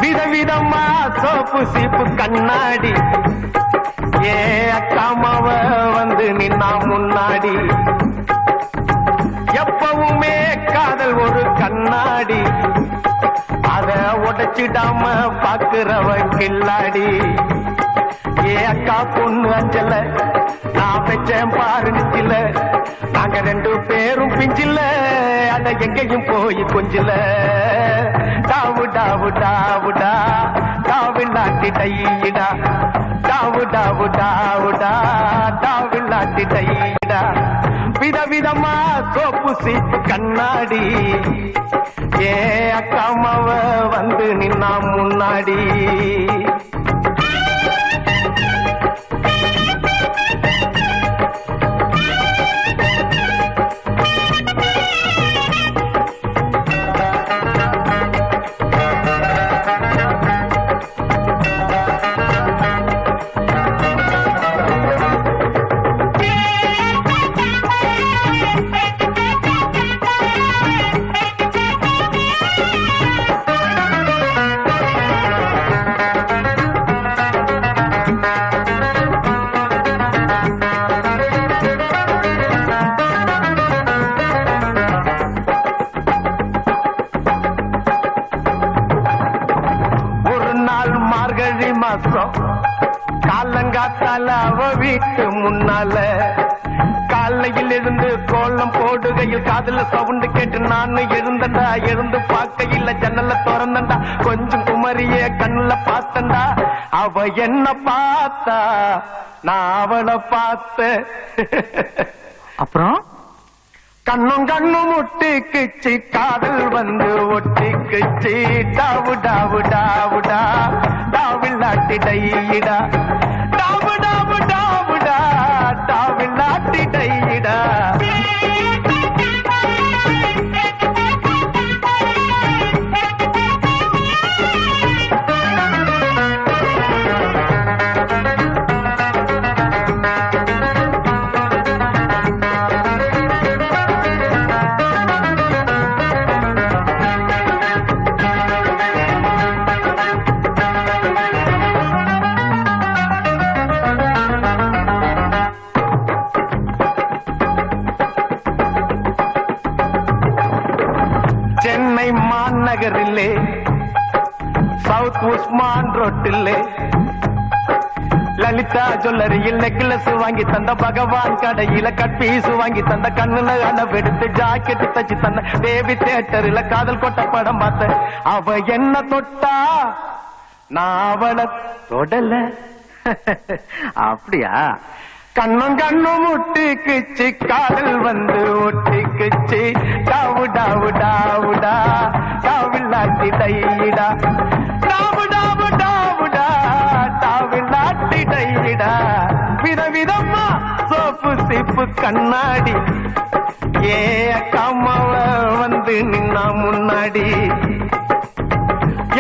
விதவிதமா சோப்பு சீப்பு கண்ணாடி ஏ அக்காமாவ வந்து நின்னா முன்னாடி எப்பவுமே காதல் ஒரு கண்ணாடி அத உடைச்சிடாம பாக்குறவ கில்லாடி ஏ அக்கா பொண்ணு அஞ்சல நான் பெற்றேன் பாரு நிச்சில நாங்க ரெண்டு பேரும் பிஞ்சில அத எங்கேயும் போய் கொஞ்சில டாவு டாவு டாவுடா டாவில்லாட்டி டையிடா டாவு டாவு டாவுடா டாவில்லாட்டி டையிடா விதவிதமா சோப்பு சீப்பு கண்ணாடி ஏ அக்காமாவ வந்து நின்னா முன்னாடி மார்கழி மாசம் காலங்காத்தால அவ வீட்டு முன்னால காலையில் இருந்து கோலம் போடுகையில் காதல சவுண்டு கேட்டு நானு எழுந்தண்டா எழுந்து பார்க்கையில் ஜன்னல திறந்தண்டா கொஞ்சம் குமரிய கண்ணுல பார்த்தண்டா அவ என்ன பார்த்தா நான் அவளை பார்த்த அப்புறம் கண்ணும் கண்ணும் ஒட்டிக்குச்சு காதல் வந்து ஒட்டிக்குச்சு டாவு டாவு டாவுடா டாவில்லாட்டி டையிடா டாவு டாவு டாவுடா டாவில்லாட்டி டையிடா சென்னை மாநகரிலே சவுத் உஸ்மான் ரோட்டிலே லலிதா ஜுவல்லரியில் நெக்லஸ் வாங்கி தந்த பகவான் கடையில கட்பீஸ் வாங்கி தந்த கண்ணுல அளவெடுத்து ஜாக்கெட் தச்சு தந்த தேவி தியேட்டர்ல காதல் கொட்ட படம் பார்த்த அவ என்ன தொட்டா நான் அவளை தொடல அப்படியா கண்ணும் கண்ணும் ஒட்டிக்குச்சு காதல் வந்து ஒட்டிக்குச்சு டாவு டாவு டாவுடா டாவில்லாட்டி டையிடா டாவு டாவு டாவுடா டாவில்லாட்டி டையிடா விதவிதமா சோப்பு சீப்பு கண்ணாடி ஏ அக்காமாவ வந்து நின்னா முன்னாடி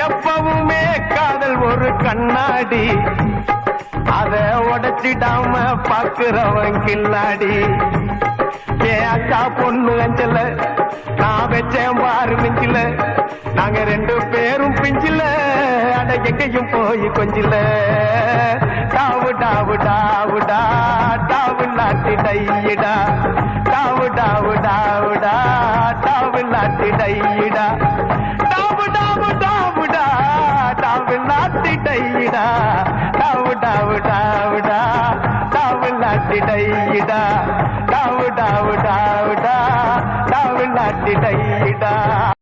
எப்பவுமே காதல் ஒரு கண்ணாடி அத உடைச்சிடாம பாக்குறவன் கில்லாடி ஏ அக்கா பொண்ணு அஞ்சல நான் வச்சேன் பாரு மிஞ்சில நாங்க ரெண்டு பேரும் பிஞ்சில அட எங்கேயும் போய் கொஞ்சில டாவு டாவு டாவுடா டாவில்லாட்டி டையிடா டாவு டாவு டாவுடா டாவில்லாட்டி டையிடா டாவு டாவு டாவுடா டாவில்லாட்டி டையிடா டாவு டாவு டாவுடா டாவில்லாட்டி டையிடா டாவு டாவு டாவுடா டாவில்லாட்டி டையிடா